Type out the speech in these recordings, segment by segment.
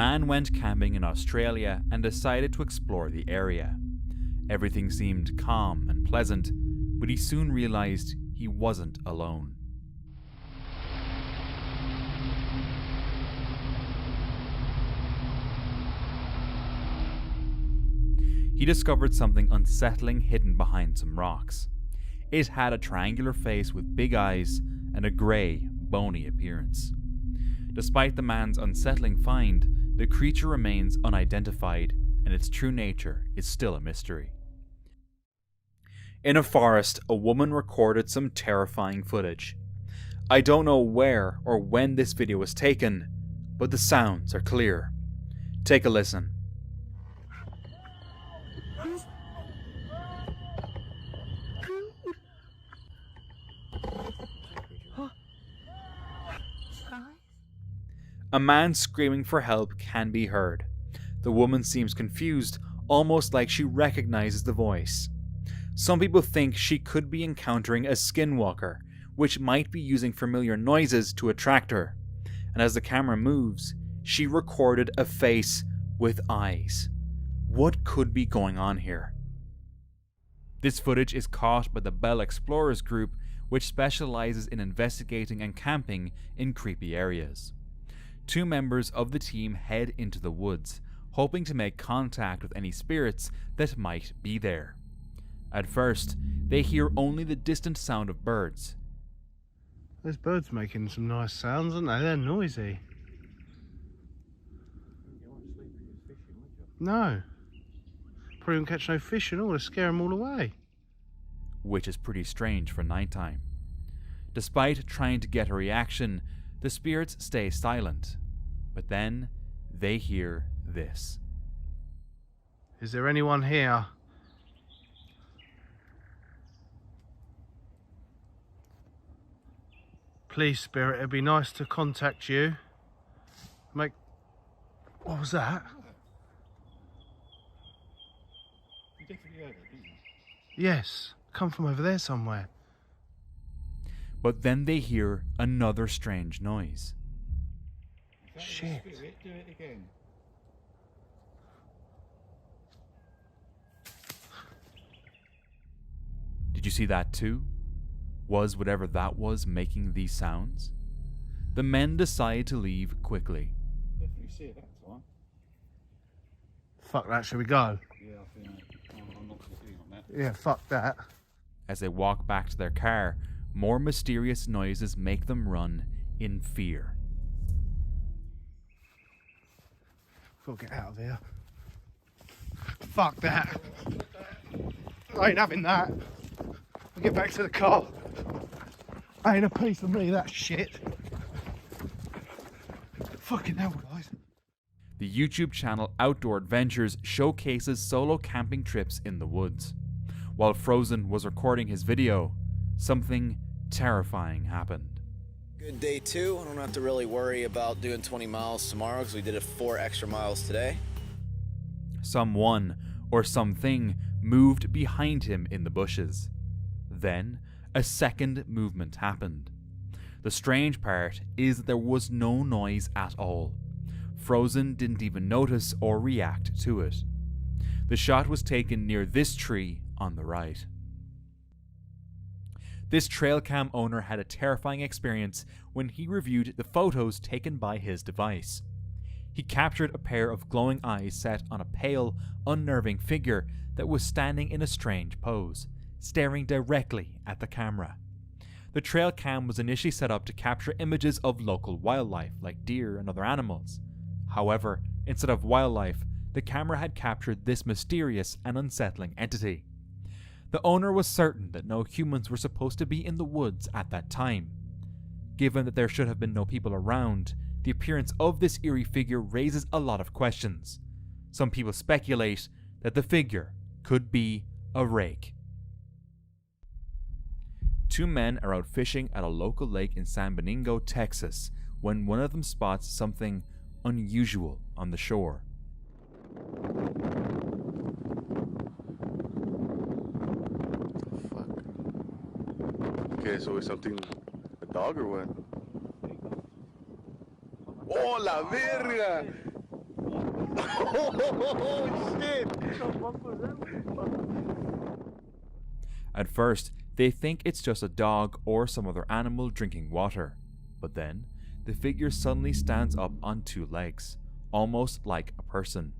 man went camping in Australia and decided to explore the area. Everything seemed calm and pleasant, but he soon realized he wasn't alone. He discovered something unsettling hidden behind some rocks. It had a triangular face with big eyes and a grey, bony appearance. Despite the man's unsettling find, the creature remains unidentified and its true nature is still a mystery. In a forest, a woman recorded some terrifying footage. I don't know where or when this video was taken, but the sounds are clear. Take a listen. A man screaming for help can be heard. The woman seems confused, almost like she recognizes the voice. Some people think she could be encountering a skinwalker, which might be using familiar noises to attract her. And as the camera moves, she recorded a face with eyes. What could be going on here? This footage is caught by the Bell Explorers group, which specializes in investigating and camping in creepy areas. 2 members of the team head into the woods, hoping to make contact with any spirits that might be there. At first, they hear only the distant sound of birds. Those birds making some nice sounds, aren't they? They're noisy. No. Probably won't catch no fish and all, to scare them all away. Which is pretty strange for nighttime. Despite trying to get a reaction, the spirits stay silent, but then they hear this. Is there anyone here? Please, spirit, it'd be nice to contact you. What was that? You definitely heard it, didn't you? Yes, come from over there somewhere. But then they hear another strange noise. Shit. Spirit, do it again. Did you see that too? Was whatever that was making these sounds? The men decide to leave quickly. Definitely see it that time. Fuck that, shall we go? Yeah, I think I'm not too keen on that. Yeah, fuck that. As they walk back to their car, more mysterious noises make them run in fear. Gotta get out of here. Fuck that. I ain't having that. I'll get back to the car. Ain't a piece of me, that shit. Fucking hell, guys. The YouTube channel Outdoor Adventures showcases solo camping trips in the woods. While Frozen was recording his video, something terrifying happened. Good day 2. I don't have to really worry about doing 20 miles tomorrow because we did 4 extra miles today. Someone or something moved behind him in the bushes. Then, a second movement happened. The strange part is that there was no noise at all. Frozen didn't even notice or react to it. The shot was taken near this tree on the right. This trail cam owner had a terrifying experience when he reviewed the photos taken by his device. He captured a pair of glowing eyes set on a pale, unnerving figure that was standing in a strange pose, staring directly at the camera. The trail cam was initially set up to capture images of local wildlife like deer and other animals. However, instead of wildlife, the camera had captured this mysterious and unsettling entity. The owner was certain that no humans were supposed to be in the woods at that time. Given that there should have been no people around, the appearance of this eerie figure raises a lot of questions. Some people speculate that the figure could be a rake. 2 men are out fishing at a local lake in San Benito, Texas, when one of them spots something unusual on the shore. Fuck. Okay, so it's something, a dog or what? Oh, la verga! Oh shit! At first, they think it's just a dog or some other animal drinking water, but then the figure suddenly stands up on two legs, almost like a person.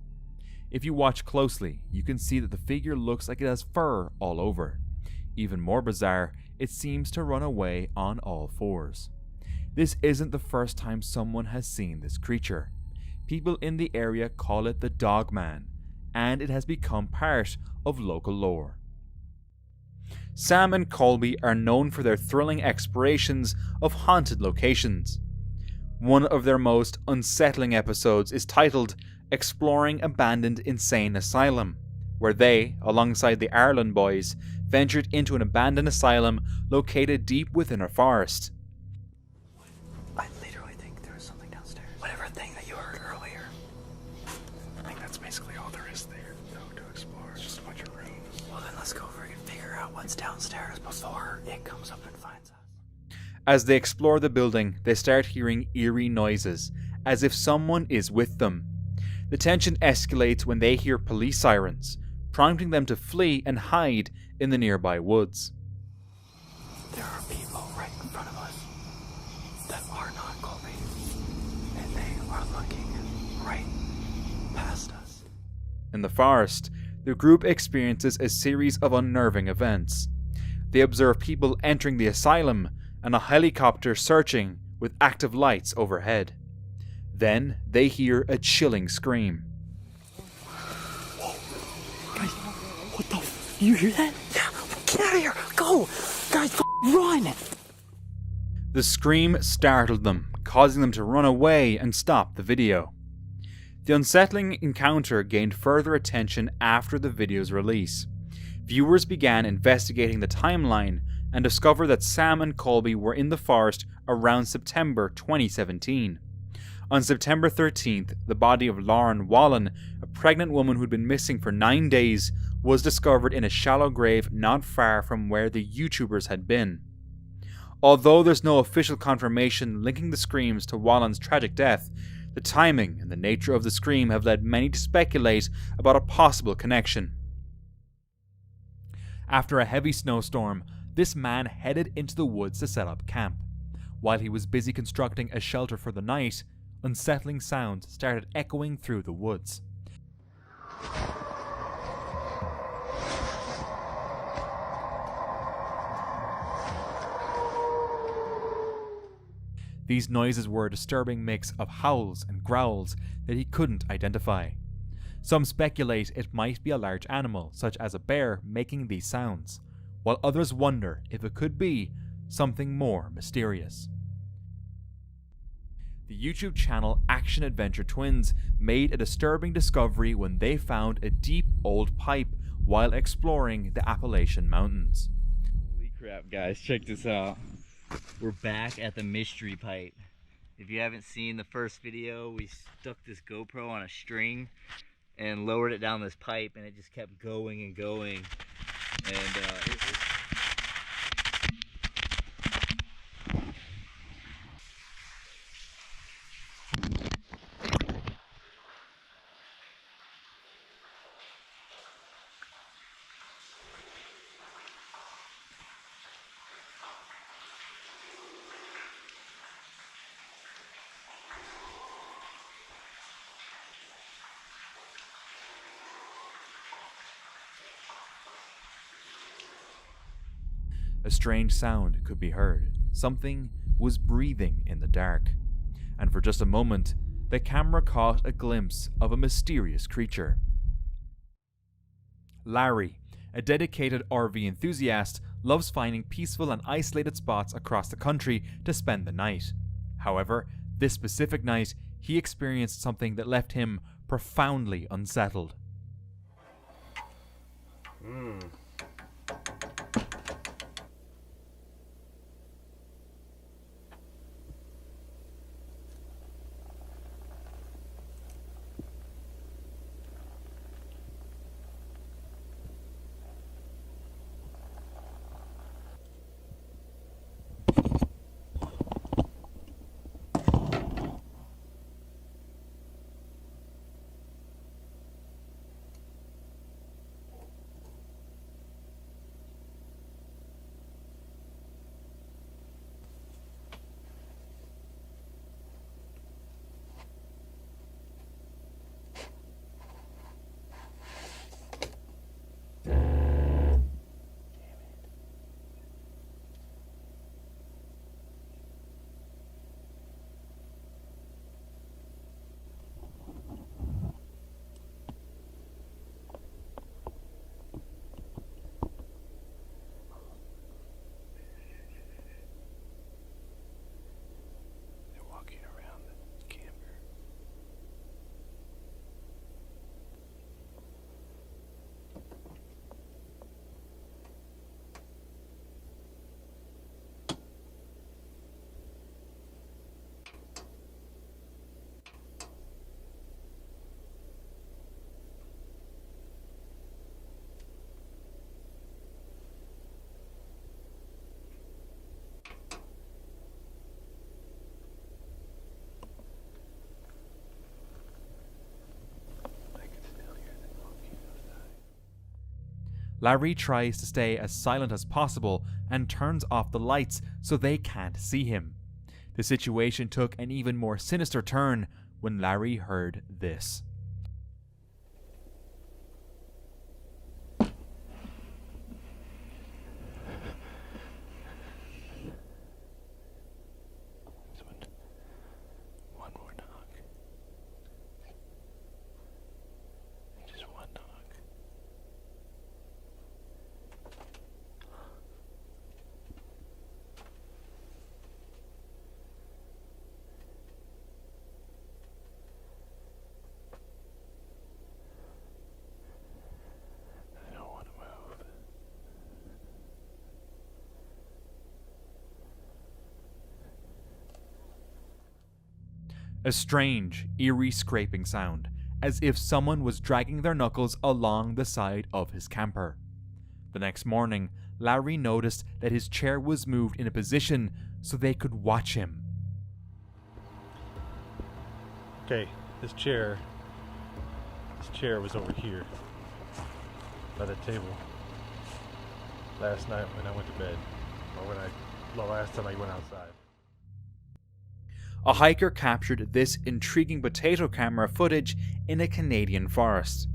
If you watch closely, you can see that the figure looks like it has fur all over. Even more bizarre, it seems to run away on all fours. This isn't the first time someone has seen this creature. People in the area call it the Dog Man, and it has become part of local lore. Sam and Colby are known for their thrilling explorations of haunted locations. One of their most unsettling episodes is titled Exploring Abandoned Insane Asylum, where they, alongside the Ireland boys, ventured into an abandoned asylum located deep within a forest. I literally think there was something downstairs. Whatever thing that you heard earlier. I think that's basically all there is there, though, to explore. It's just a bunch of rooms. Well, then let's go over and figure out what's downstairs before it comes up and finds us. As they explore the building, they start hearing eerie noises, as if someone is with them. The tension escalates when they hear police sirens, prompting them to flee and hide in the nearby woods. There are people right in front of us that are not Colby, and they are looking right past us. In the forest, the group experiences a series of unnerving events. They observe people entering the asylum and a helicopter searching with active lights overhead. Then they hear a chilling scream. Guys, what the you hear that? Yeah, get out of here! Go! Guys, run! The scream startled them, causing them to run away and stop the video. The unsettling encounter gained further attention after the video's release. Viewers began investigating the timeline and discovered that Sam and Colby were in the forest around September 2017. On September 13th, the body of Lauren Wallen, a pregnant woman who'd been missing for 9 days, was discovered in a shallow grave not far from where the YouTubers had been. Although there's no official confirmation linking the screams to Wallen's tragic death, the timing and the nature of the scream have led many to speculate about a possible connection. After a heavy snowstorm, this man headed into the woods to set up camp. While he was busy constructing a shelter for the night, unsettling sounds started echoing through the woods. These noises were a disturbing mix of howls and growls that he couldn't identify. Some speculate it might be a large animal, such as a bear, making these sounds, while others wonder if it could be something more mysterious. The YouTube channel Action Adventure Twins made a disturbing discovery when they found a deep old pipe while exploring the Appalachian Mountains. Holy crap, guys, check this out. We're back at the mystery pipe. If you haven't seen the first video, we stuck this GoPro on a string and lowered it down this pipe, and it just kept going and going. And A strange sound could be heard. Something was breathing in the dark. And for just a moment, the camera caught a glimpse of a mysterious creature. Larry, a dedicated RV enthusiast, loves finding peaceful and isolated spots across the country to spend the night. However, this specific night, he experienced something that left him profoundly unsettled. Larry tries to stay as silent as possible and turns off the lights so they can't see him. The situation took an even more sinister turn when Larry heard this. One more knock. Just one knock. I don't want to move. A strange, eerie scraping sound, as if someone was dragging their knuckles along the side of his camper. The next morning, Larry noticed that his chair was moved in a position so they could watch him. Okay, this chair was over here by the table last night when I went to bed, or the last time I went outside. A hiker captured this intriguing potato camera footage in a Canadian forest.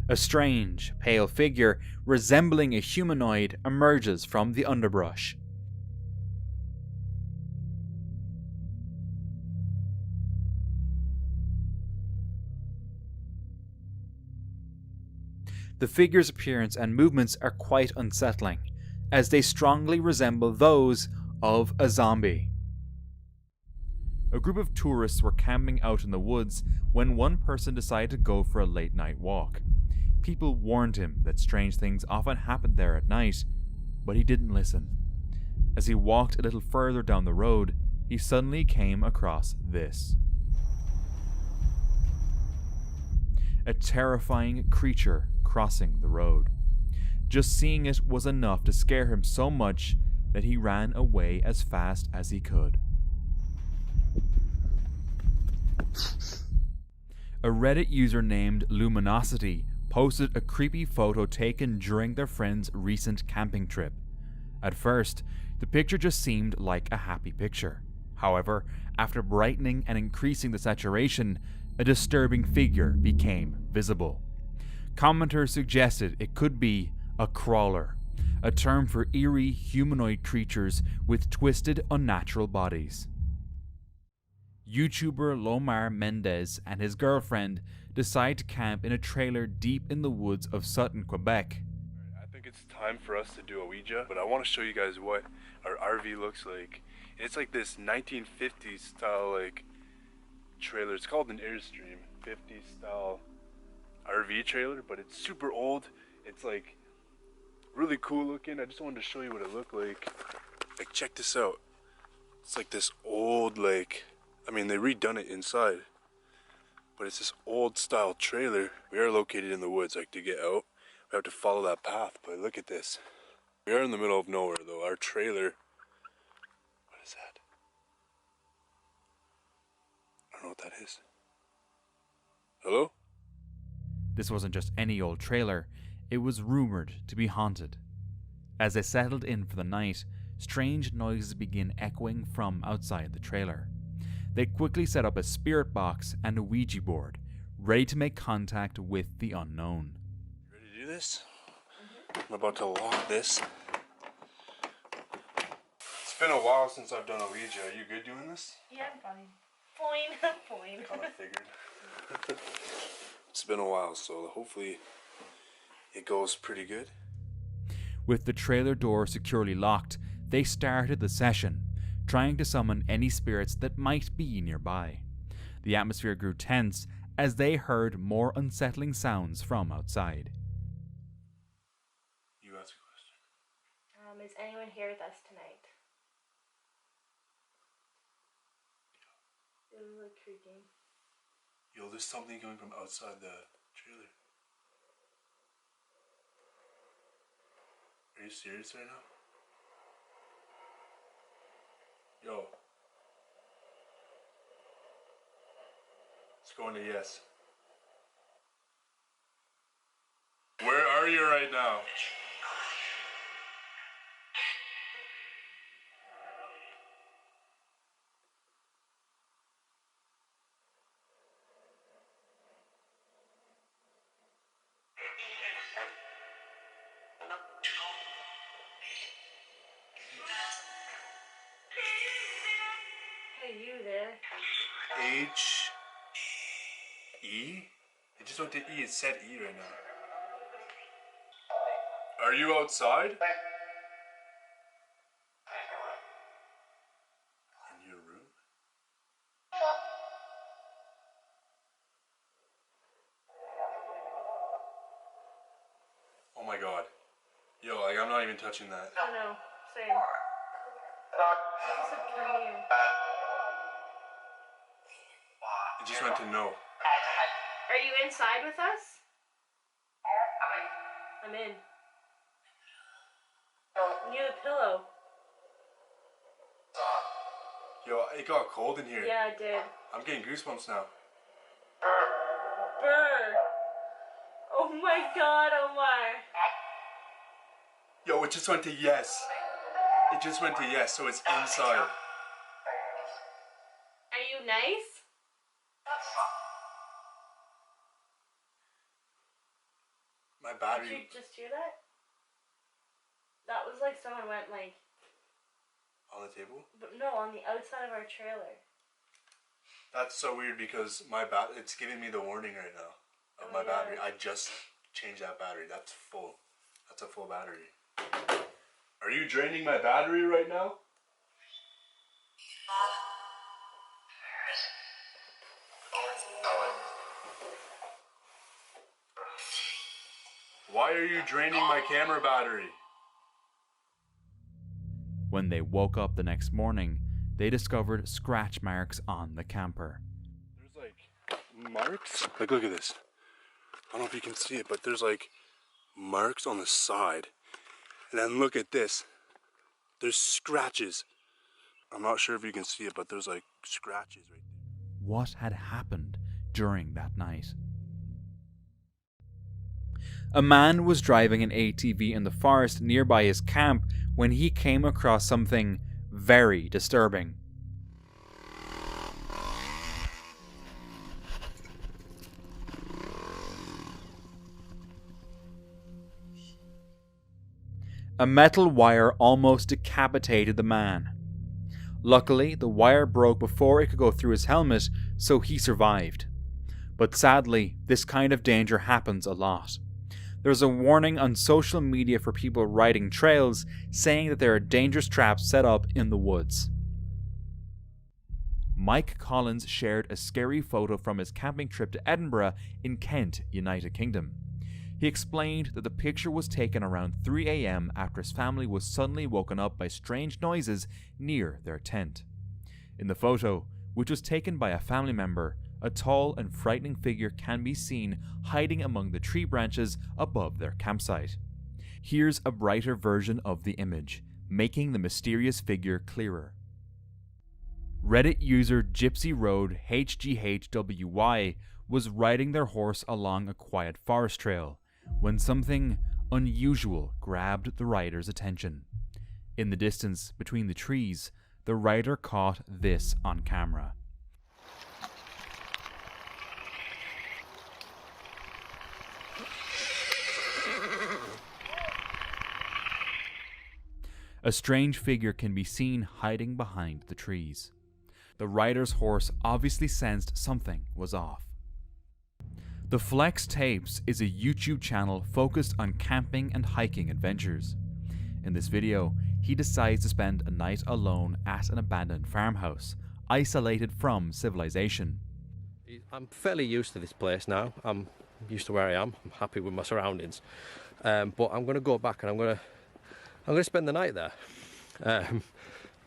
A strange, pale figure resembling a humanoid emerges from the underbrush. The figure's appearance and movements are quite unsettling, as they strongly resemble those of a zombie. A group of tourists were camping out in the woods when one person decided to go for a late night walk. People warned him that strange things often happened there at night, but he didn't listen. As he walked a little further down the road, he suddenly came across this. A terrifying creature crossing the road. Just seeing it was enough to scare him so much that he ran away as fast as he could. A Reddit user named Luminosity posted a creepy photo taken during their friend's recent camping trip. At first, the picture just seemed like a happy picture. However, after brightening and increasing the saturation, a disturbing figure became visible. Commenters suggested it could be a crawler, a term for eerie humanoid creatures with twisted, unnatural bodies. YouTuber Lomar Mendez and his girlfriend decide to camp in a trailer deep in the woods of Sutton, Quebec. I think it's time for us to do a Ouija, but I want to show you guys what our RV looks like. It's like this 1950s style like trailer. It's called an Airstream 50s style RV trailer, but it's super old. It's like really cool looking. I just wanted to show you what it looked like. Like, check this out. It's like this old, like, I mean, they redone it inside, but it's this old style trailer. We are located in the woods. Like, to get out, we have to follow that path, but look at this. We are in the middle of nowhere though. Our trailer, what is that? I don't know what that is. Hello? This wasn't just any old trailer, it was rumored to be haunted. As they settled in for the night, strange noises began echoing from outside the trailer. They quickly set up a spirit box and a Ouija board, ready to make contact with the unknown. Ready to do this? I'm about to lock this. It's been a while since I've done a Ouija. Are you good doing this? Yeah, I'm fine. Fine. Kind of figured. It's been a while, so hopefully it goes pretty good. With the trailer door securely locked, they started the session, trying to summon any spirits that might be nearby. The atmosphere grew tense as they heard more unsettling sounds from outside. You ask a question. Is anyone here with us tonight? It was like creaking. Yo, there's something coming from outside the trailer. Are you serious right now? Yo. It's going to yes. Where are you right now? Hey, you there? H-E? It just went to E. It said E right now. Are you outside? In your room? Oh my god. Yo, like, I'm not even touching that. Oh no, same. I just said come here. It just went to no. Are you inside with us? I'm in. Near the pillow. Yo, it got cold in here. Yeah, it did. I'm getting goosebumps now. Brr. Oh my god, Omar. Yo, it just went to yes. It just went to yes, so it's inside. Are you nice? My Did battery. you just hear that? That was like someone went like, On the table? but no, on the outside of our trailer. That's so weird because it's giving me the warning right now of Oh, my yeah. battery. I just changed that battery. That's full. That's a full battery. Are you draining my battery right now? Why are you draining my camera battery? When they woke up the next morning, they discovered scratch marks on the camper. There's like marks. Like, look at this. I don't know if you can see it, but there's like marks on the side. And then look at this. There's scratches. I'm not sure if you can see it, but there's like scratches right there. What had happened during that night? A man was driving an ATV in the forest nearby his camp when he came across something very disturbing. A metal wire almost decapitated the man. Luckily, the wire broke before it could go through his helmet, so he survived. But sadly, this kind of danger happens a lot. There's a warning on social media for people riding trails saying that there are dangerous traps set up in the woods. Mike Collins shared a scary photo from his camping trip to Edinburgh in Kent, United Kingdom. He explained that the picture was taken around 3 a.m. after his family was suddenly woken up by strange noises near their tent. In the photo, which was taken by a family member, a tall and frightening figure can be seen hiding among the tree branches above their campsite. Here's a brighter version of the image, making the mysterious figure clearer. Reddit user Gypsy Road HGHWY was riding their horse along a quiet forest trail when something unusual grabbed the rider's attention. In the distance between the trees, the rider caught this on camera. A strange figure can be seen hiding behind the trees. The rider's horse obviously sensed something was off. The Flex Tapes is a YouTube channel focused on camping and hiking adventures. In this video, he decides to spend a night alone at an abandoned farmhouse, isolated from civilization. I'm fairly used to this place now. I'm used to where I am. I'm happy with my surroundings. But I'm going to go back and I'm going to spend the night there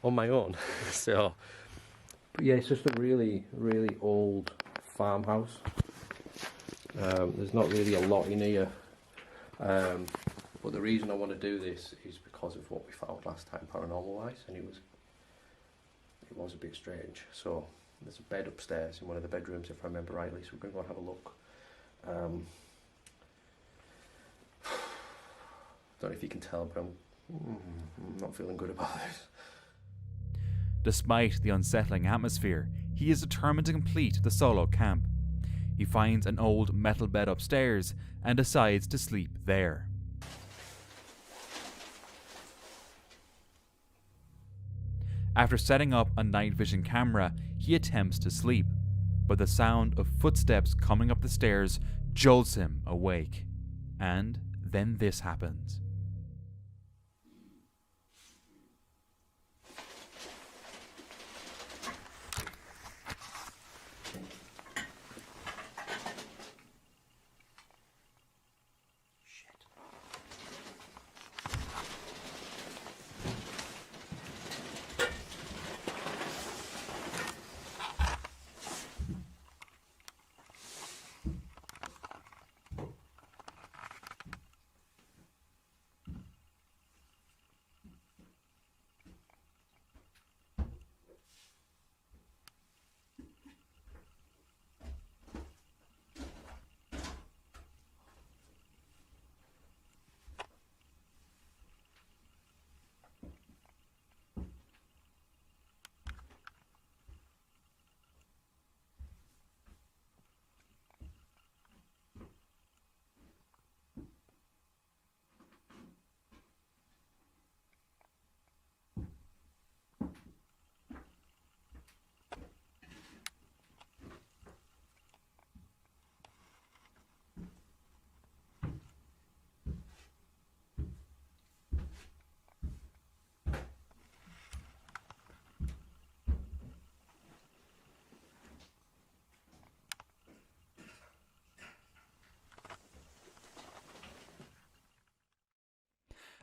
on my own. So, but yeah, it's just a really, really old farmhouse. There's not really a lot in here. But the reason I want to do this is because of what we found last time, paranormal-wise, and it was a bit strange. So there's a bed upstairs in one of the bedrooms, if I remember rightly. So we're going to go and have a look. Don't know if you can tell, but I'm not feeling good about this. Despite the unsettling atmosphere, he is determined to complete the solo camp. He finds an old metal bed upstairs and decides to sleep there. After setting up a night vision camera, he attempts to sleep, but the sound of footsteps coming up the stairs jolts him awake. And then this happens.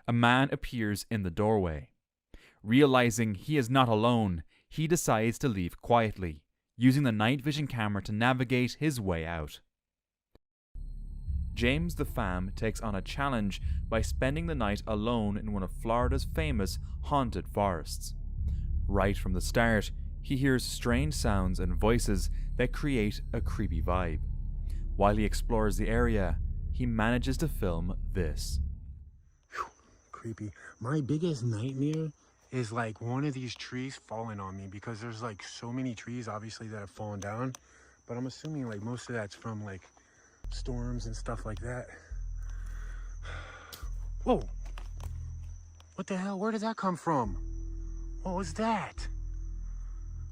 A man appears in the doorway. Realizing he is not alone, he decides to leave quietly, using the night vision camera to navigate his way out. James the Fam takes on a challenge by spending the night alone in one of Florida's famous haunted forests. Right from the start, he hears strange sounds and voices that create a creepy vibe. While he explores the area, he manages to film this. Creepy. My biggest nightmare is like one of these trees falling on me, because there's like so many trees obviously that have fallen down, but I'm assuming like most of that's from like storms and stuff like that. Whoa, what the hell, where did that come from? What was that?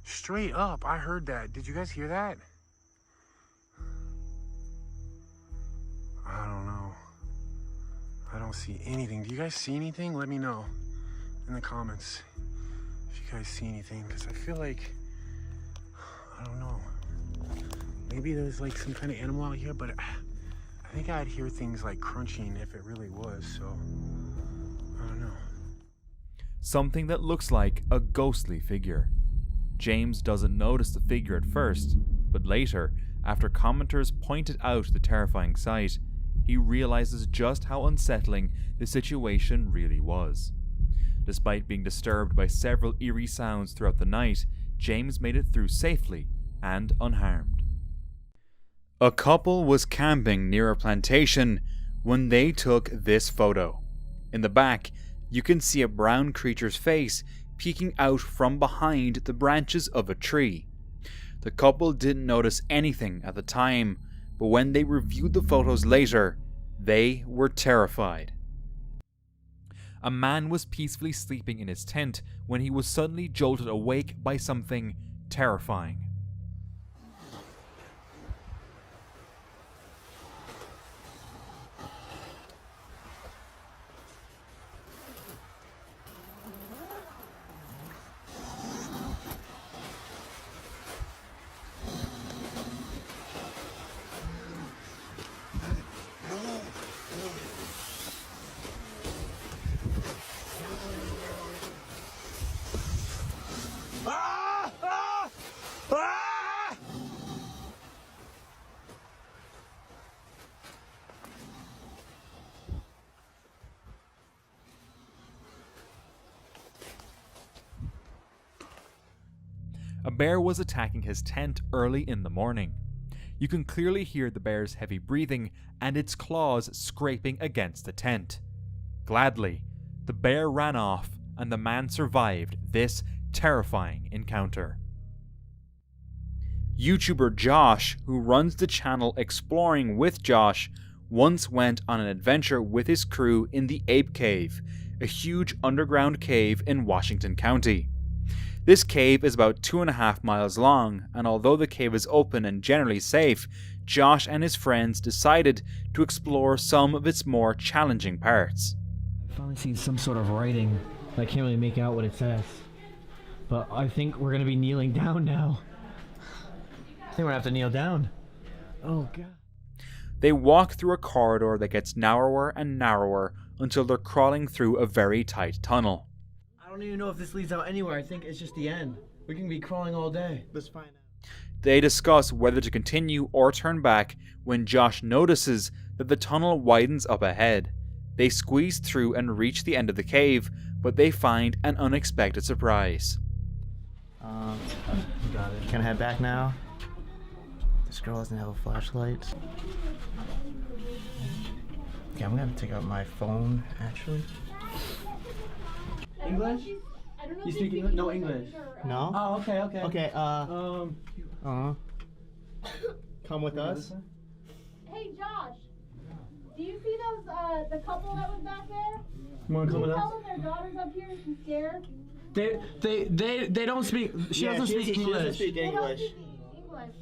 Straight up, I heard that. Did you guys hear that? I don't know. I don't see anything. Do you guys see anything? Let me know in the comments if you guys see anything, because I feel like, I don't know, maybe there's like some kind of animal out here, but I think I'd hear things like crunching if it really was, so I don't know. Something that looks like a ghostly figure. James doesn't notice the figure at first, but later, after commenters pointed out the terrifying sight, he realizes just how unsettling the situation really was. Despite being disturbed by several eerie sounds throughout the night, James made it through safely and unharmed. A couple was camping near a plantation when they took this photo. In the back, you can see a brown creature's face peeking out from behind the branches of a tree. The couple didn't notice anything at the time, but when they reviewed the photos later, they were terrified. A man was peacefully sleeping in his tent when he was suddenly jolted awake by something terrifying. A bear was attacking his tent early in the morning. You can clearly hear the bear's heavy breathing and its claws scraping against the tent. Gladly, the bear ran off and the man survived this terrifying encounter. YouTuber Josh, who runs the channel Exploring with Josh, once went on an adventure with his crew in the Ape Cave, a huge underground cave in Washington County. This cave is about 2.5 miles long, and although the cave is open and generally safe, Josh and his friends decided to explore some of its more challenging parts. I've finally seen some sort of writing. I can't really make out what it says. But I think we're gonna be kneeling down now. I think we're gonna have to kneel down. Oh god. They walk through a corridor that gets narrower and narrower until they're crawling through a very tight tunnel. I don't even know if this leads out anywhere. I think it's just the end. We can be crawling all day. Let's find out. They discuss whether to continue or turn back when Josh notices that the tunnel widens up ahead. They squeeze through and reach the end of the cave, but they find an unexpected surprise. Got it. Can I head back now? This girl doesn't have a flashlight. Okay, I'm gonna take out my phone, actually. English? You speak English? No English. No? Oh, okay, okay. Okay, come with us. Hey, Josh. Do you see those, the couple that was back there? You wanna come with us? Tell them their daughter's up here and she's scared. They don't speak. She doesn't speak English. She doesn't speak They don't English. speak English.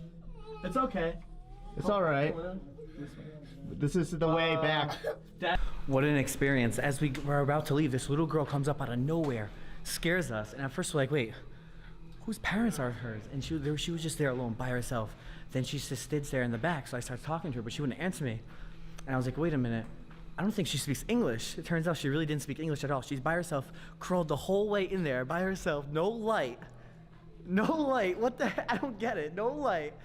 It's okay. It's all right. This is the way back. What an experience. As we were about to leave, this little girl comes up out of nowhere, scares us, and at first we're like, wait, whose parents are hers? And she was just there alone by herself. Then she just stood there in the back, so I started talking to her, but she wouldn't answer me. And I was like, wait a minute, I don't think she speaks English. It turns out she really didn't speak English at all. She's by herself, crawled the whole way in there by herself, no light. No light, what the heck? I don't get it, no light.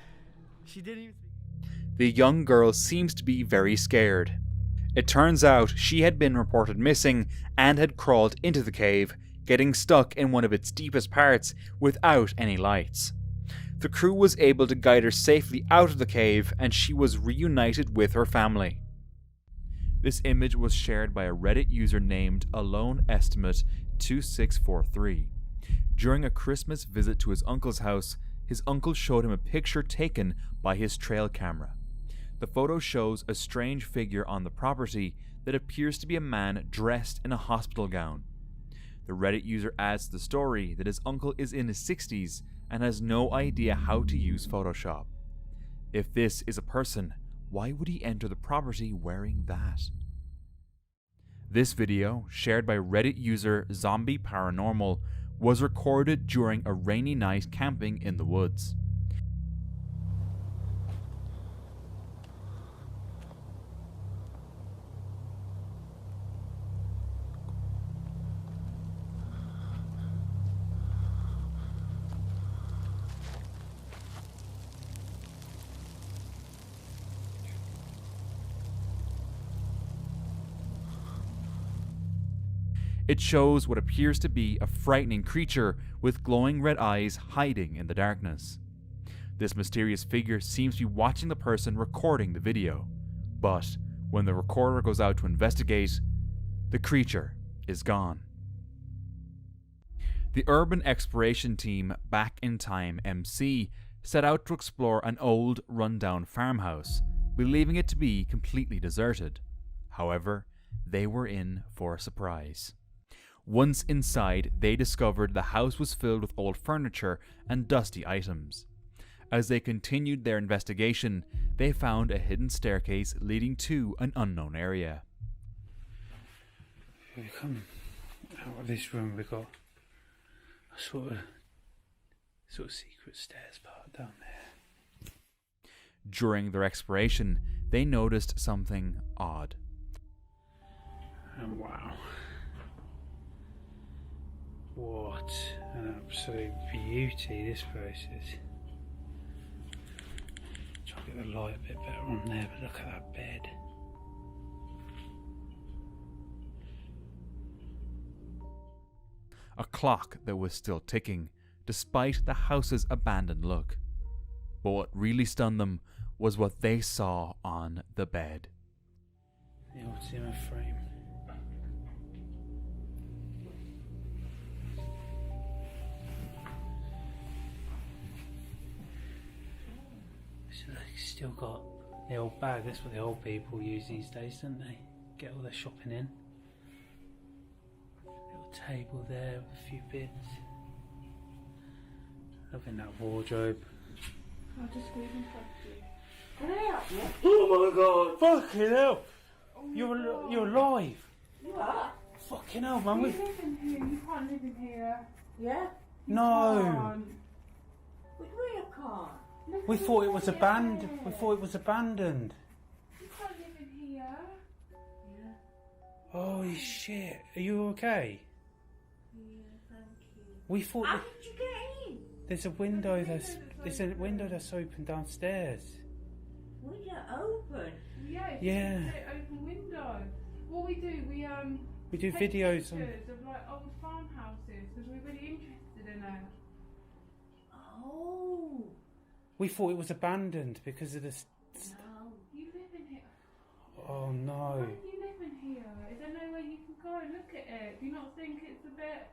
She didn't even speak. The young girl seems to be very scared. It turns out she had been reported missing and had crawled into the cave, getting stuck in one of its deepest parts without any lights. The crew was able to guide her safely out of the cave and she was reunited with her family. This image was shared by a Reddit user named AloneEstimate2643. During a Christmas visit to his uncle's house, his uncle showed him a picture taken by his trail camera. The photo shows a strange figure on the property that appears to be a man dressed in a hospital gown. The Reddit user adds to the story that his uncle is in his 60s and has no idea how to use Photoshop. If this is a person, why would he enter the property wearing that? This video, shared by Reddit user Zombie Paranormal, was recorded during a rainy night camping in the woods. It shows what appears to be a frightening creature with glowing red eyes hiding in the darkness. This mysterious figure seems to be watching the person recording the video, but when the recorder goes out to investigate, the creature is gone. The urban exploration team Back in Time MC set out to explore an old, rundown farmhouse, believing it to be completely deserted. However, they were in for a surprise. Once inside, they discovered the house was filled with old furniture and dusty items. As they continued their investigation, they found a hidden staircase leading to an unknown area. We come out of this room, we've got a sort of secret stairs part down there. During their exploration, they noticed something odd. And wow. What an absolute beauty this place is. Try to get the light a bit better on there, but look at that bed. A clock that was still ticking, despite the house's abandoned look. But what really stunned them was what they saw on the bed. The old Zimmer frame. Still got the old bag. That's what the old people use these days, don't they? Get all their shopping in. Little table there with a few bits. Loving that wardrobe. I'll just squeeze in front of you. Can I help you? Oh my god! Fucking hell! You're alive! You are? Fucking hell, man! You live in here. You can't live in here. Yeah? No! What do you mean I can't? We thought it was abandoned. We thought it was abandoned. You can't live in here. Yeah. Holy shit! Are you okay? Yeah, thank you. We thought How did you get in? there's a window that's open downstairs. Window open? Yeah, it's Yeah. an open window. What we do, We do take videos on. pictures of like old farmhouses because we're really interested in it. Oh. We thought it was abandoned because of this. No. You live in here. Oh no! Why do you live in here? Is there no way you can go and look at it? Do you not think it's a bit?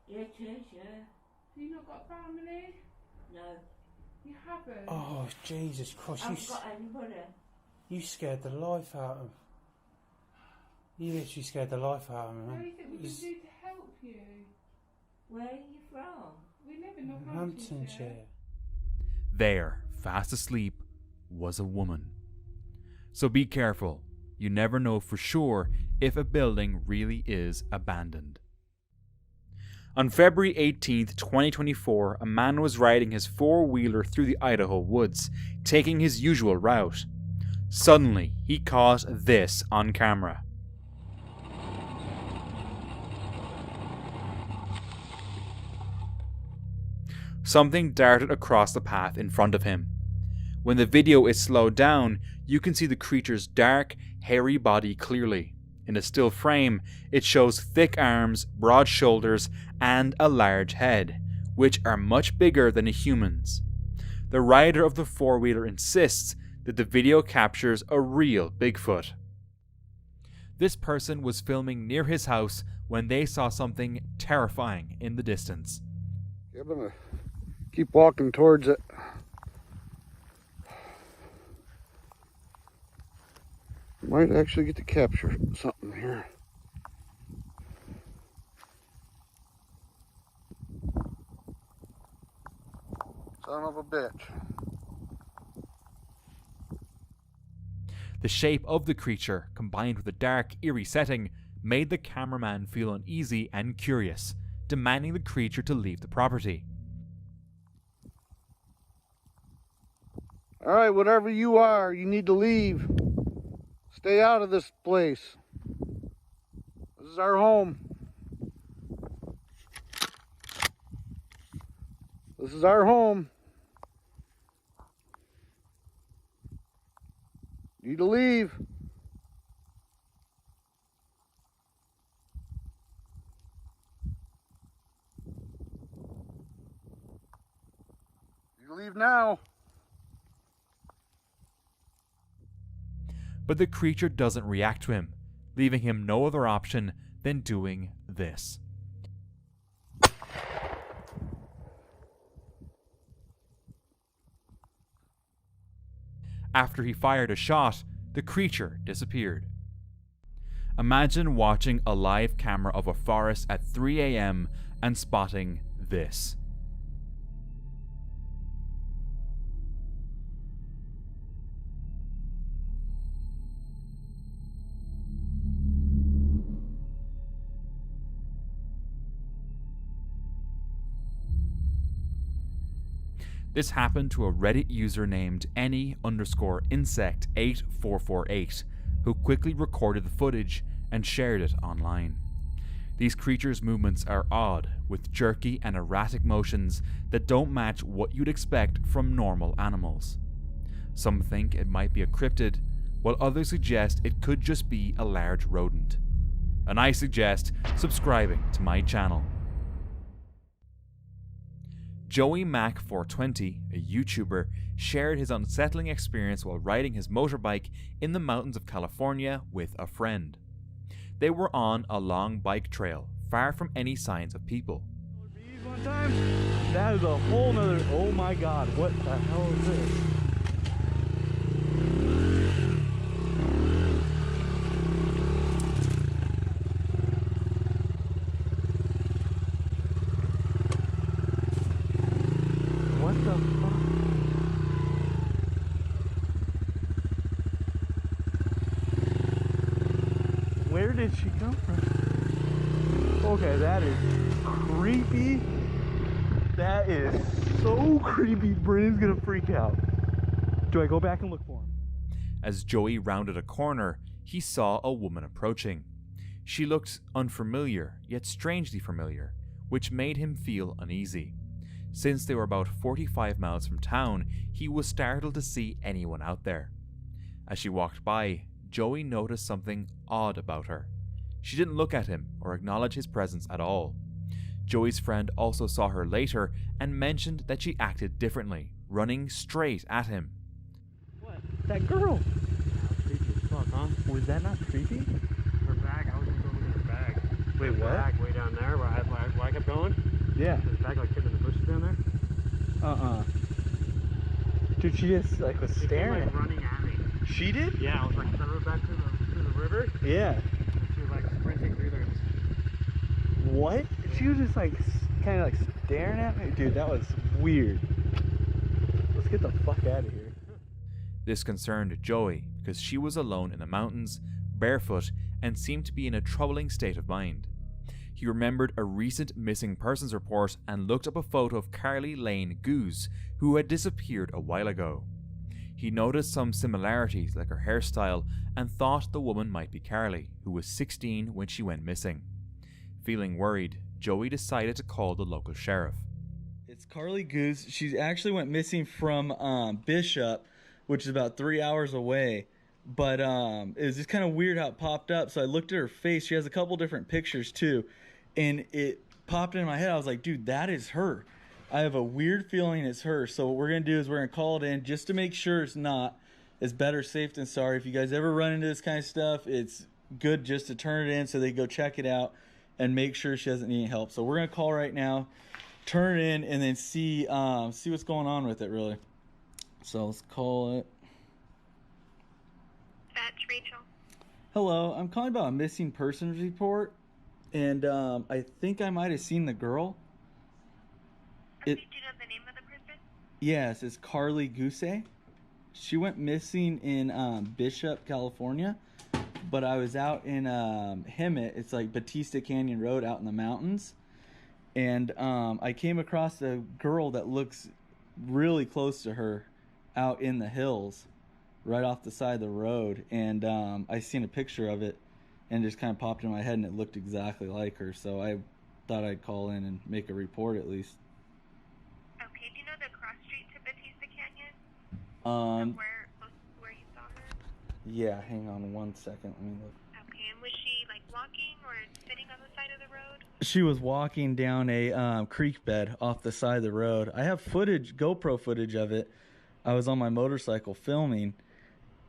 Yeah, it is. Yeah. Do you not got family? No. You haven't. Oh Jesus Christ! I haven't got anybody. You scared the life out of. You literally scared the life out of me, What do man. you think we can do to help you? Where are you from? We live in Northamptonshire. Northamptonshire. There, fast asleep, was a woman. So be careful. You never know for sure if a building really is abandoned. On February 18th, 2024, a man was riding his four-wheeler through the Idaho woods, taking his usual route. Suddenly, he caught this on camera. Something darted across the path in front of him. When the video is slowed down, you can see the creature's dark, hairy body clearly. In a still frame, it shows thick arms, broad shoulders, and a large head, which are much bigger than a human's. The rider of the four-wheeler insists that the video captures a real Bigfoot. This person was filming near his house when they saw something terrifying in the distance. I'm gonna keep walking towards it. Might actually get to capture something here. Son of a bitch. The shape of the creature, combined with the dark, eerie setting, made the cameraman feel uneasy and curious, demanding the creature to leave the property. All right, whatever you are, you need to leave. Stay out of this place. This is our home. This is our home. You need to leave. You leave now. But the creature doesn't react to him, leaving him no other option than doing this. After he fired a shot, the creature disappeared. Imagine watching a live camera of a forest at 3 a.m. and spotting this. This happened to a Reddit user named any_insect8448, who quickly recorded the footage and shared it online. These creatures' movements are odd, with jerky and erratic motions that don't match what you'd expect from normal animals. Some think it might be a cryptid, while others suggest it could just be a large rodent. And I suggest subscribing to my channel. Joey Mac420, a YouTuber, shared his unsettling experience while riding his motorbike in the mountains of California with a friend. They were on a long bike trail, far from any signs of people. One time, that is a whole nother. Oh my god, what the hell is this? Where did she come from? Okay, that is creepy. That is so creepy. Brandon's gonna freak out. Do I go back and look for him? As Joey rounded a corner, he saw a woman approaching. She looked unfamiliar, yet strangely familiar, which made him feel uneasy. Since they were about 45 miles from town, he was startled to see anyone out there. As she walked by, Joey noticed something odd about her. She didn't look at him or acknowledge his presence at all. Joey's friend also saw her later and mentioned that she acted differently, running straight at him. What? That girl! Creepy as fuck, huh? Was that not creepy? Her bag, I was just going to her bag. Wait, Her what? bag way down there where I kept going. Yeah. There's a bag like hidden in the bushes down there. Dude, she just like was She staring. came, like, running at me. She did? Yeah, I was like, I rode back to the river. Yeah. And she was like sprinting through there. What? She was just like kind of like staring at me. Dude, that was weird. Let's get the fuck out of here. This concerned Joey because she was alone in the mountains, barefoot, and seemed to be in a troubling state of mind. He remembered a recent missing persons report and looked up a photo of Carly Lane Goose, who had disappeared a while ago. He noticed some similarities like her hairstyle and thought the woman might be Carly, who was 16 when she went missing. Feeling worried, Joey decided to call the local sheriff. It's Carly Goose. She actually went missing from Bishop, which is about 3 hours away. But it was just kind of weird how it popped up. So I looked at her face. She has a couple different pictures too. And it popped in my head. I was like, dude, that is her. I have a weird feeling it's her. So what we're going to do is we're going to call it in just to make sure it's not. It's better safe than sorry. If you guys ever run into this kind of stuff, it's good just to turn it in so they go check it out and make sure she doesn't need any help. So we're going to call right now, turn it in, and then see what's going on with it, really. So let's call it. That's Rachel. Hello, I'm calling about a missing persons report, and I think I might have seen the girl. Do you know the name of the person? Yes, it's Carly Goose. She went missing in Bishop, California, but I was out in Hemet. It's like Batista Canyon Road out in the mountains, and I came across a girl that looks really close to her out in the hills, right off the side of the road, and I seen a picture of it, and it just kind of popped in my head, and it looked exactly like her, so I thought I'd call in and make a report at least. Okay, do you know the cross street to Batista Canyon? Where you saw her? Yeah, hang on one second, let me look. Okay, and was she like walking or sitting on the side of the road? She was walking down a creek bed off the side of the road. I have footage, GoPro footage of it. I was on my motorcycle filming,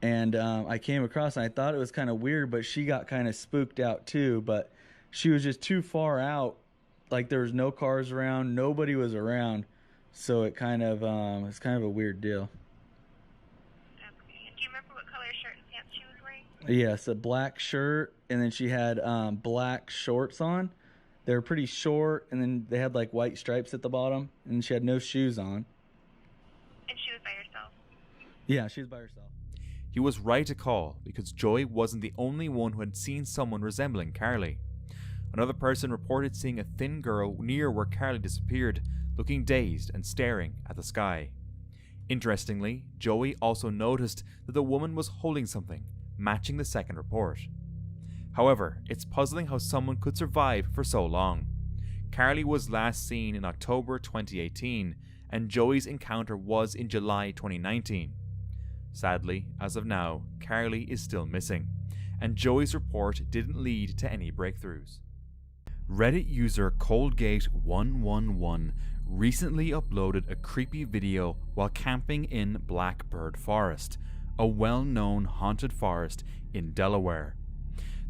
and I came across, and I thought it was kind of weird, but she got kind of spooked out too. But she was just too far out, like there was no cars around, nobody was around, so it kind of it's kind of a weird deal. Okay, and do you remember what color shirt and pants she was wearing? Yes, a black shirt, and then she had black shorts on. They were pretty short, and then they had like white stripes at the bottom, and she had no shoes on. And she was by herself? Yeah, she was by herself. He was right to call because Joey wasn't the only one who had seen someone resembling Carly. Another person reported seeing a thin girl near where Carly disappeared, looking dazed and staring at the sky. Interestingly, Joey also noticed that the woman was holding something, matching the second report. However, it's puzzling how someone could survive for so long. Carly was last seen in October 2018, and Joey's encounter was in July 2019. Sadly, as of now, Carly is still missing, and Joey's report didn't lead to any breakthroughs. Reddit user Coldgate111 recently uploaded a creepy video while camping in Blackbird Forest, a well-known haunted forest in Delaware.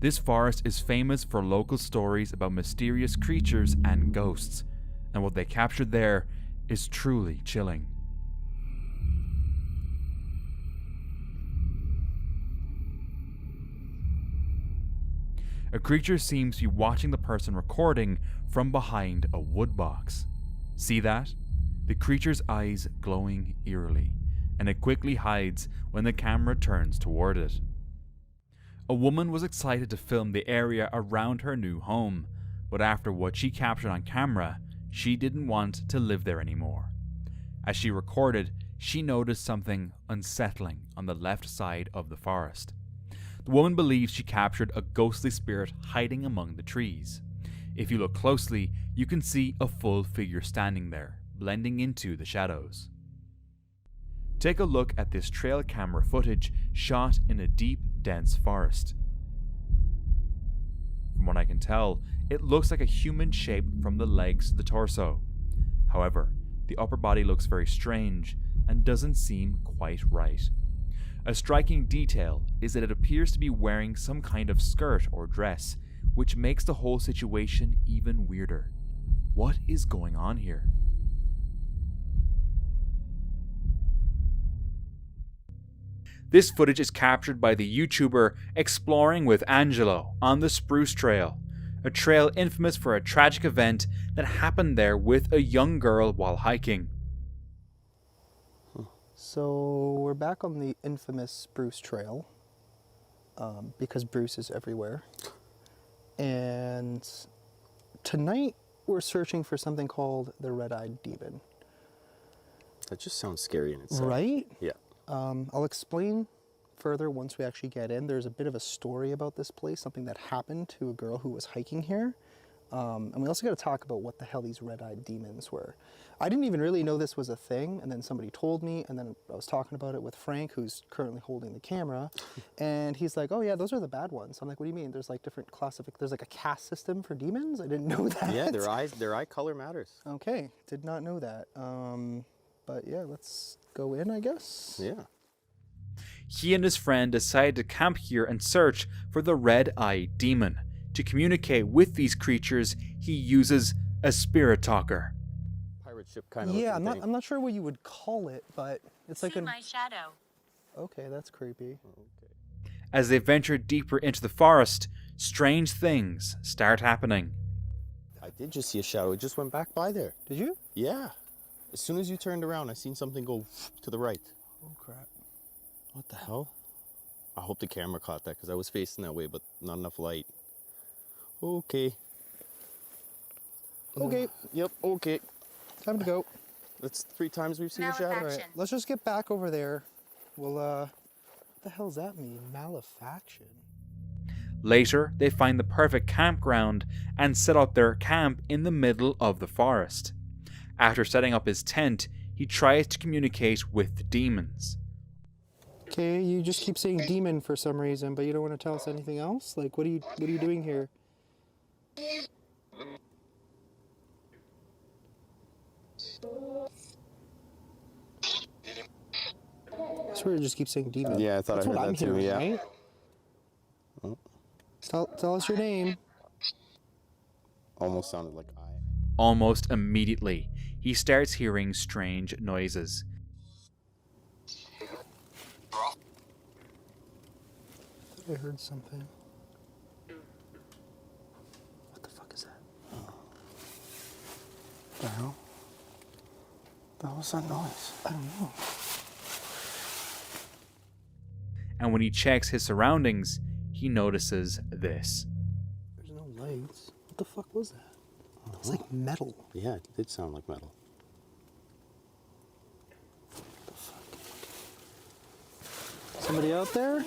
This forest is famous for local stories about mysterious creatures and ghosts, and what they captured there is truly chilling. A creature seems to be watching the person recording from behind a wood box. See that? The creature's eyes glowing eerily, and it quickly hides when the camera turns toward it. A woman was excited to film the area around her new home, but after what she captured on camera, she didn't want to live there anymore. As she recorded, she noticed something unsettling on the left side of the forest. The woman believes she captured a ghostly spirit hiding among the trees. If you look closely, you can see a full figure standing there, blending into the shadows. Take a look at this trail camera footage shot in a deep, dense forest. From what I can tell, it looks like a human shape from the legs to the torso. However, the upper body looks very strange and doesn't seem quite right. A striking detail is that it appears to be wearing some kind of skirt or dress, which makes the whole situation even weirder. What is going on here? This footage is captured by the YouTuber Exploring with Angelo on the Spruce Trail, a trail infamous for a tragic event that happened there with a young girl while hiking. So we're back on the infamous Spruce Trail, because Bruce is everywhere. And tonight we're searching for something called the Redeye demon. That just sounds scary in itself. Right? Yeah. I'll explain further once we actually get in. There's a bit of a story about this place, something that happened to a girl who was hiking here. And we also got to talk about what the hell these red-eyed demons were. I didn't even really know this was a thing, and then somebody told me, and then I was talking about it with Frank, who's currently holding the camera, and he's like, oh yeah, those are the bad ones. I'm like, what do you mean? There's like different there's like a caste system for demons? I didn't know that. Yeah, their eye color matters. Okay, did not know that. But yeah, let's go in, I guess. Yeah. He and his friend decided to camp here and search for the Redeye demon. To communicate with these creatures, he uses a spirit talker. Pirate ship kind of. Yeah, I'm not sure what you would call it, but it's like my shadow. Okay, that's creepy. Okay. As they venture deeper into the forest, strange things start happening. I did just see a shadow. It just went back by there. Did you? Yeah. As soon as you turned around, I seen something go to the right. Oh crap. What the hell? I hope the camera caught that because I was facing that way, but not enough light. Okay. Okay. Yep. Okay. Time to go. That's 3 times we've seen a shadow. All right. Let's just get back over there. We'll, what the hell does that mean? Malefaction. Later, they find the perfect campground and set up their camp in the middle of the forest. After setting up his tent, he tries to communicate with the demons. Okay, you just keep saying demon for some reason, but you don't want to tell us anything else? Like, what are you doing here? I swear you just keep saying demon. Yeah, I thought That's I heard what I'm that too, hearing, yeah. Right? Oh. Tell us your name. Almost sounded like I. Almost immediately, he starts hearing strange noises. I heard something. What the fuck is that? The hell? The hell was that noise? I don't know. And when he checks his surroundings, he notices this. There's no lights. What the fuck was that? It's like metal. Yeah, it did sound like metal. What the fuck? Somebody out there?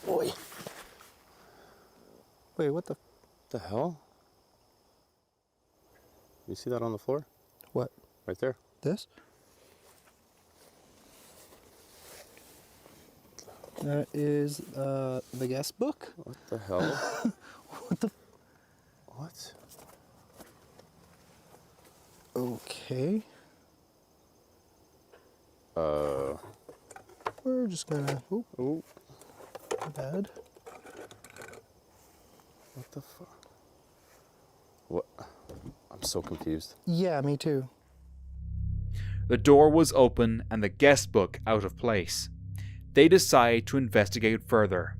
Boy. Wait, what the hell? You see that on the floor? What? Right there. This? That is the guest book. What the hell? What the? What? Okay. We're just gonna. Ooh. Bad. What the fuck? What? I'm so confused. Yeah, me too. The door was open and the guest book out of place. They decide to investigate further.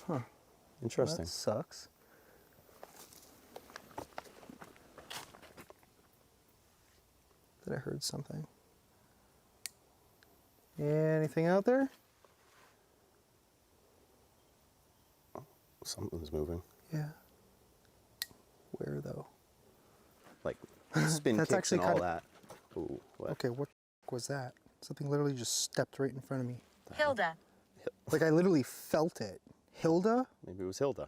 Huh. Interesting. That sucks. That I heard something. Anything out there? Something's moving. Yeah. Where though? Like spin That's kicks actually and all kinda- that. Ooh, what? Okay, what was that? Something literally just stepped right in front of me. Hilda. Like I literally felt it. Hilda? Maybe it was Hilda.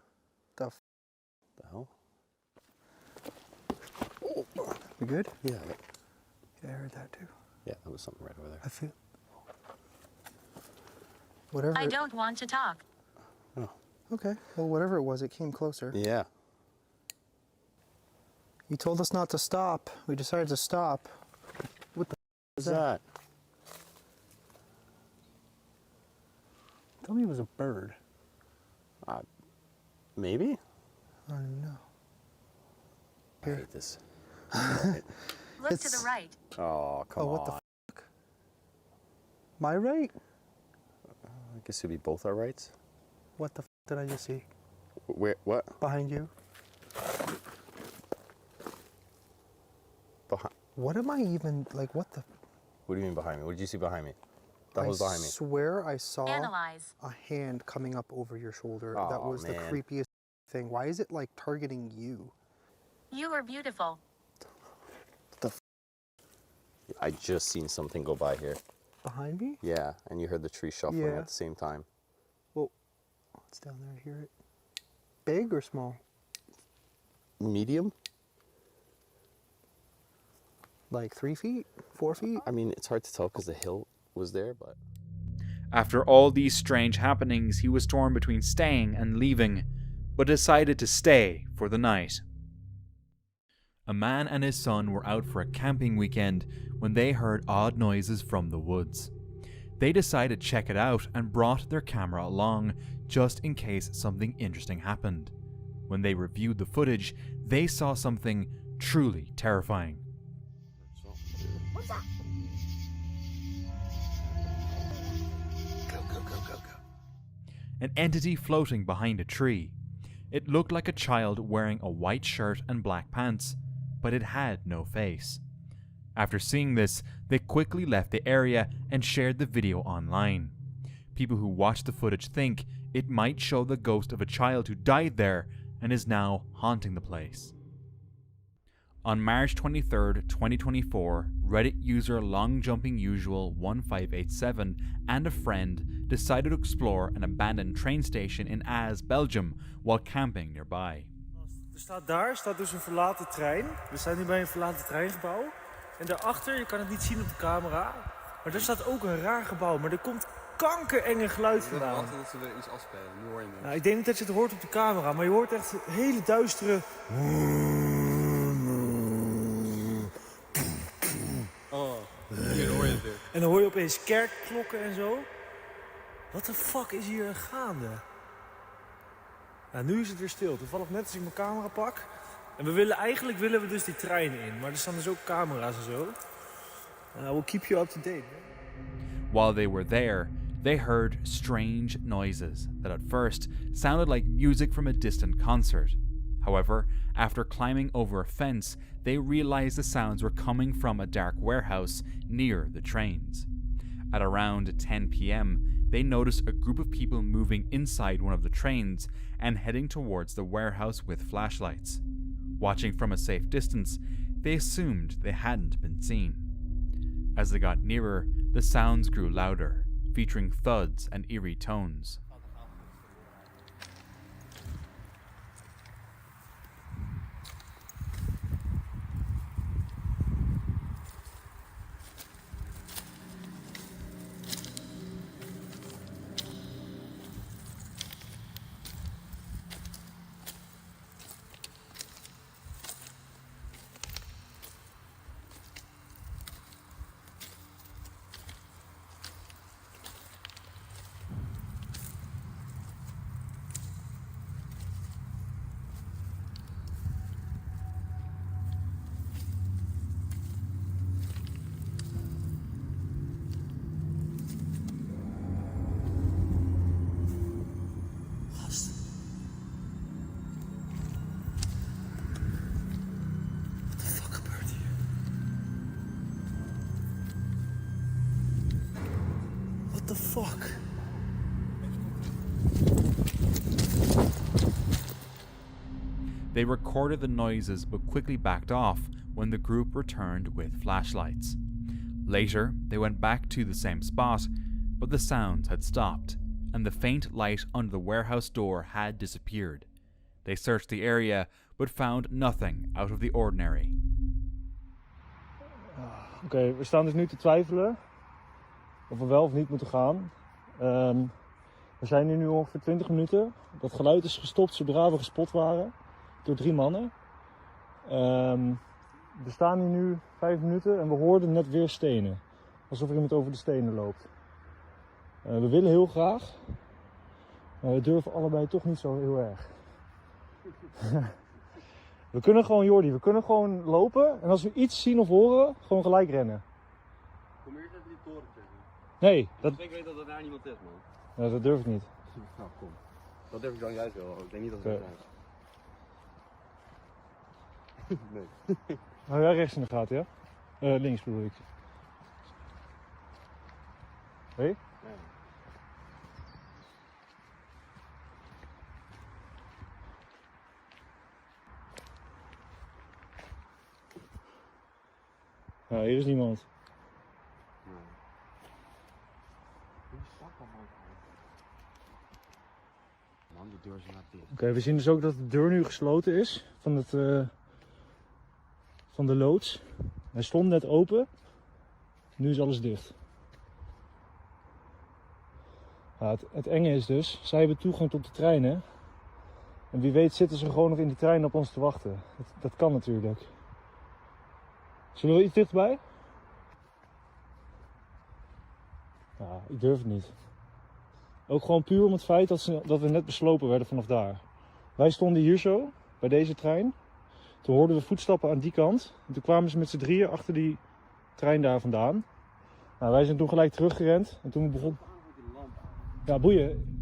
The hell? We good? Yeah. Yeah, I heard that too. Yeah, that was something right over there. I feel. Whatever. I don't want to talk. Okay. Well, whatever it was, it came closer. Yeah. You told us not to stop. We decided to stop. What the What's that? Tell me it was a bird. Maybe? I don't know. I hate this. Look to the right. Oh, come on. What the fuck? My right? I guess it'd be both our rights. What the fuck did I just see? Where? What? Behind you? Behind? What am I even, like, what the? What do you mean behind me? What did you see behind me? That was behind me. I swear I saw Analyze. a hand coming up over your shoulder. Aw, That was the man. creepiest thing. Why is it, like, targeting you? You are beautiful. I just seen something go by here. Behind me? Yeah, and you heard the tree shuffling Yeah. at the same time. Well, it's down there. I hear it. Big or small? Medium? Like 3 feet? 4 feet? I mean, it's hard to tell because the hill was there, but... After all these strange happenings, he was torn between staying and leaving, but decided to stay for the night. A man and his son were out for a camping weekend when they heard odd noises from the woods. They decided to check it out and brought their camera along just in case something interesting happened. When they reviewed the footage, they saw something truly terrifying. What's that? Go. An entity floating behind a tree. It looked like a child wearing a white shirt and black pants, but it had no face. After seeing this, they quickly left the area and shared the video online. People who watched the footage think it might show the ghost of a child who died there and is now haunting the place. On March 23rd, 2024, Reddit user LongJumpingUsual1587 and a friend decided to explore an abandoned train station in Az, Belgium, while camping nearby. Daar staat dus een verlaten trein. We zijn nu bij een verlaten treingebouw. En daarachter, je kan het niet zien op de camera, maar daar staat ook een raar gebouw. Maar er komt kankerenge geluid vandaan. Ik dat ze weer iets afspelen, nu hoor je niks. Nou, ik denk niet dat je het hoort op de camera, maar je hoort echt hele duistere... Oh, hier hoor je het weer. En dan hoor je opeens kerkklokken en zo. Wat de fuck is hier gaande? Nou, nu is het weer stil. Toevallig net als ik mijn camera pak. En eigenlijk willen we dus die trein in. Maar er staan dus ook camera's en zo. We'll keep you up to date. While they were there, they heard strange noises that at first sounded like music from a distant concert. However, after climbing over a fence, they realized the sounds were coming from a dark warehouse near the trains. At around 10 p.m., they noticed a group of people moving inside one of the trains and heading towards the warehouse with flashlights. Watching from a safe distance, they assumed they hadn't been seen. As they got nearer, the sounds grew louder, featuring thuds and eerie tones. What the fuck? They recorded the noises but quickly backed off when the group returned with flashlights. Later, they went back to the same spot, but the sounds had stopped, and the faint light under the warehouse door had disappeared. They searched the area, but found nothing out of the ordinary. Oké, we staan dus nu te twijfelen of we wel of niet moeten gaan. We zijn hier nu ongeveer 20 minuten. Dat geluid is gestopt zodra we gespot waren door 3 mannen. We staan hier nu 5 minuten en we hoorden net weer stenen. Alsof er iemand over de stenen loopt. We willen heel graag, maar we durven allebei toch niet zo heel erg. We kunnen gewoon, Jordi, we kunnen gewoon lopen en als we iets zien of horen, gewoon gelijk rennen. Kom hier even die toren tegen. Nee, Ik weet dat er daar niemand is, man. Ja, dat durf ik niet. Nou, kom. Dat durf ik dan juist wel. Ik denk niet dat het er zijn. Nee. Hou jij rechts in de gaten, ja? Links bedoel ik. Hé? Ja. Ja, hier is niemand. Man, die deur is net dicht. Oké, we zien dus ook dat de deur nu gesloten is van de loods. Hij stond net open, nu is alles dicht. Ja, het enge is dus, zij hebben toegang tot de treinen. En wie weet zitten ze gewoon nog in die trein op ons te wachten. Dat kan natuurlijk. Zullen we iets dichterbij? Ja, ik durf het niet. Ook gewoon puur om het feit dat we net beslopen werden vanaf daar. Wij stonden hier zo, bij deze trein. Toen hoorden we voetstappen aan die kant. En toen kwamen ze met z'n drieën achter die trein daar vandaan. Nou, wij zijn toen gelijk teruggerend. En toen we begonnen... Ja, boeien.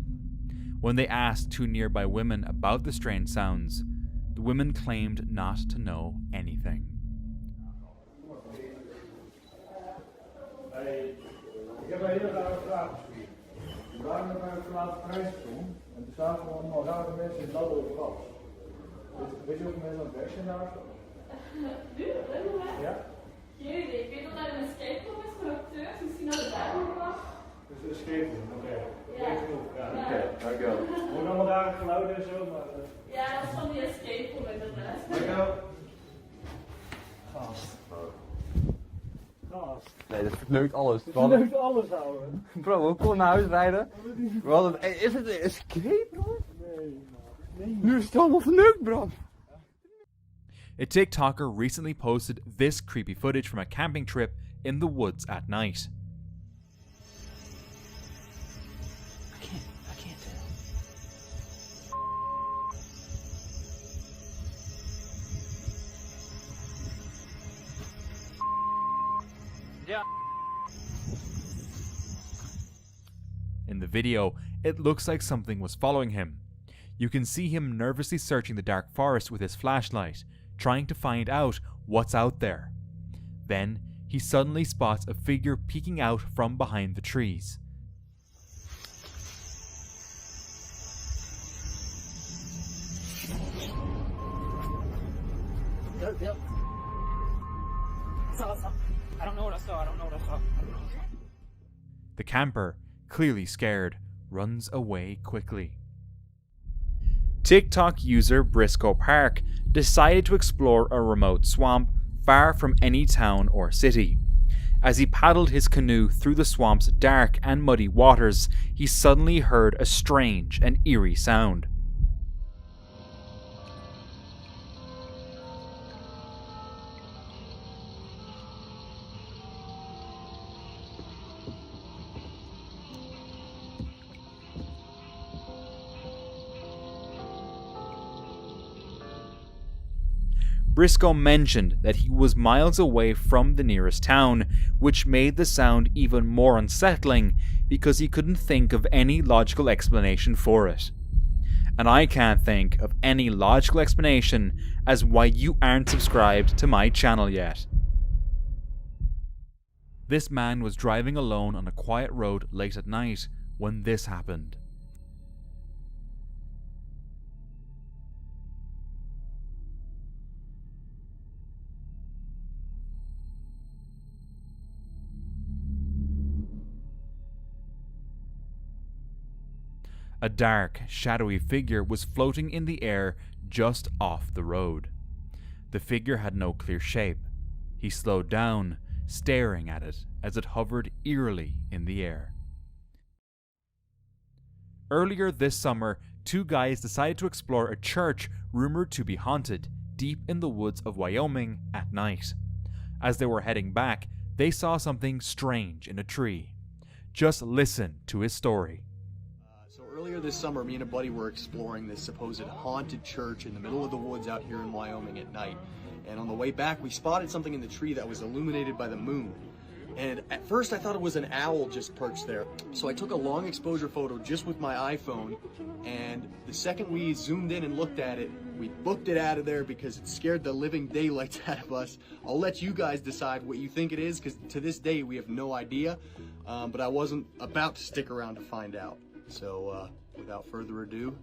When they asked 2 nearby women about the strange sounds, the women claimed not to know anything. Ik heb een hele rare vraag gestuurd. We waren met mijn verlaten prijsstation en er zaten allemaal rare mensen in het lab over gas. Weet je ook mensen aan het werk zijn daar? Nu? Ja? Geen idee. Ik weet dat daar een escape room is voor acteurs. Misschien dat het daar nog was. Dus een escape room, oké. Ja. Oké, dankjewel. Er worden allemaal rare geluiden en zo, maar... Ja, dat is van die escape room inderdaad. Dankjewel. Gast. Nee, dat verneukt alles. Het verneukt alles, ouwe. Bro, we konden naar huis rijden. We hadden, is het een escape, bro? Nee. Nu is het allemaal verneukt, bro. A TikToker recently posted this creepy footage from a camping trip in the woods at night. I can't tell. Yeah. In the video, it looks like something was following him. You can see him nervously searching the dark forest with his flashlight, trying to find out what's out there. Then, he suddenly spots a figure peeking out from behind the trees. Yep. I don't know what I saw. The camper, clearly scared, runs away quickly. TikTok user Briscoe Park decided to explore a remote swamp far from any town or city. As he paddled his canoe through the swamp's dark and muddy waters, he suddenly heard a strange and eerie sound. Briscoe mentioned that he was miles away from the nearest town, which made the sound even more unsettling because he couldn't think of any logical explanation for it. And I can't think of any logical explanation as why you aren't subscribed to my channel yet. This man was driving alone on a quiet road late at night when this happened. A dark, shadowy figure was floating in the air just off the road. The figure had no clear shape. He slowed down, staring at it as it hovered eerily in the air. Earlier this summer, two guys decided to explore a church rumored to be haunted deep in the woods of Wyoming at night. As they were heading back, they saw something strange in a tree. Just listen to his story. Earlier this summer, me and a buddy were exploring this supposed haunted church in the middle of the woods out here in Wyoming at night. And on the way back, we spotted something in the tree that was illuminated by the moon. And at first I thought it was an owl just perched there. So I took a long exposure photo just with my iPhone, and the second we zoomed in and looked at it, we booked it out of there because it scared the living daylights out of us. I'll let you guys decide what you think it is, because to this day we have no idea, but I wasn't about to stick around to find out. So without further ado,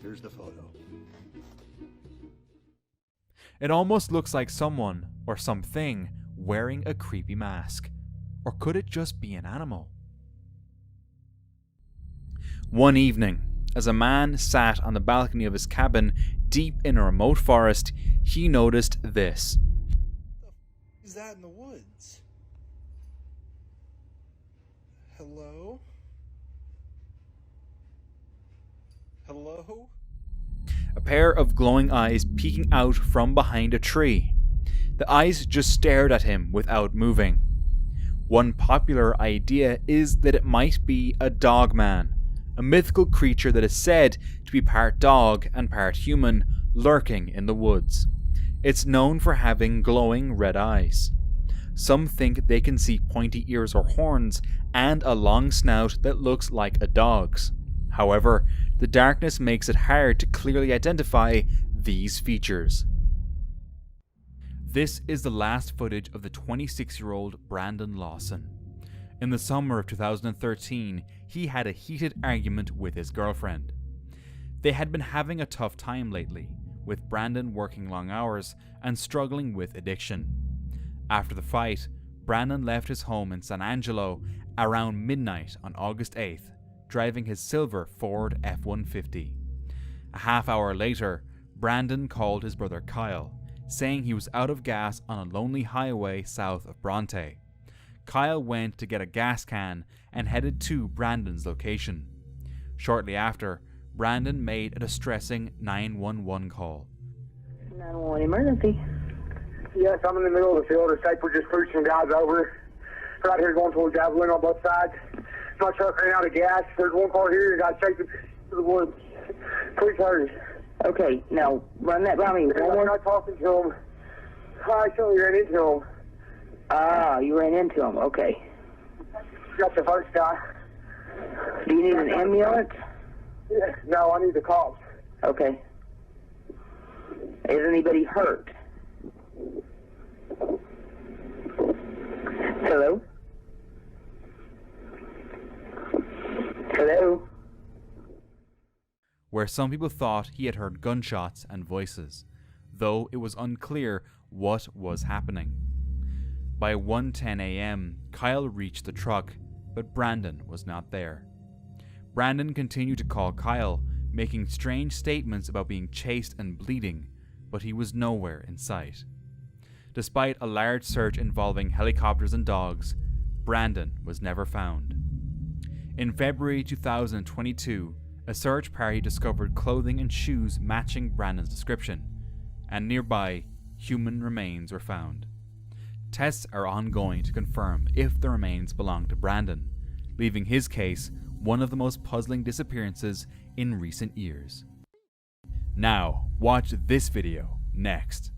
here's the photo. It almost looks like someone or something wearing a creepy mask. Or could it just be an animal? One evening, as a man sat on the balcony of his cabin deep in a remote forest, he noticed this. What the is that in the woods? Hello? Hello? A pair of glowing eyes peeking out from behind a tree. The eyes just stared at him without moving. One popular idea is that it might be a dogman, a mythical creature that is said to be part dog and part human, lurking in the woods. It's known for having glowing red eyes. Some think they can see pointy ears or horns and a long snout that looks like a dog's. However, the darkness makes it hard to clearly identify these features. This is the last footage of the 26-year-old Brandon Lawson. In the summer of 2013, he had a heated argument with his girlfriend. They had been having a tough time lately, with Brandon working long hours and struggling with addiction. After the fight, Brandon left his home in San Angelo around midnight on August 8th, driving his silver Ford F-150. A half hour later, Brandon called his brother Kyle, saying he was out of gas on a lonely highway south of Bronte. Kyle went to get a gas can and headed to Brandon's location. Shortly after, Brandon made a distressing 911 call. 911 emergency. Yes, I'm in the middle of the field. It's safe. We're just pushing guys over. Right here going towards Javelin on both sides. My truck ran out of gas. There's one car here. Got chasing to the woods. Please hurry. Okay, now run that by me. I'm not talking to him. I actually ran into him. Ah, you ran into him. Okay. Got the first guy. Do you need an ambulance? Yeah, no, I need the cops. Okay. Is anybody hurt? Hello? Hello? Where some people thought he had heard gunshots and voices, though it was unclear what was happening. By 1:10 a.m., Kyle reached the truck, but Brandon was not there. Brandon continued to call Kyle, making strange statements about being chased and bleeding, but he was nowhere in sight. Despite a large search involving helicopters and dogs, Brandon was never found. In February 2022, a search party discovered clothing and shoes matching Brandon's description, and nearby, human remains were found. Tests are ongoing to confirm if the remains belong to Brandon, leaving his case one of the most puzzling disappearances in recent years. Now, watch this video next.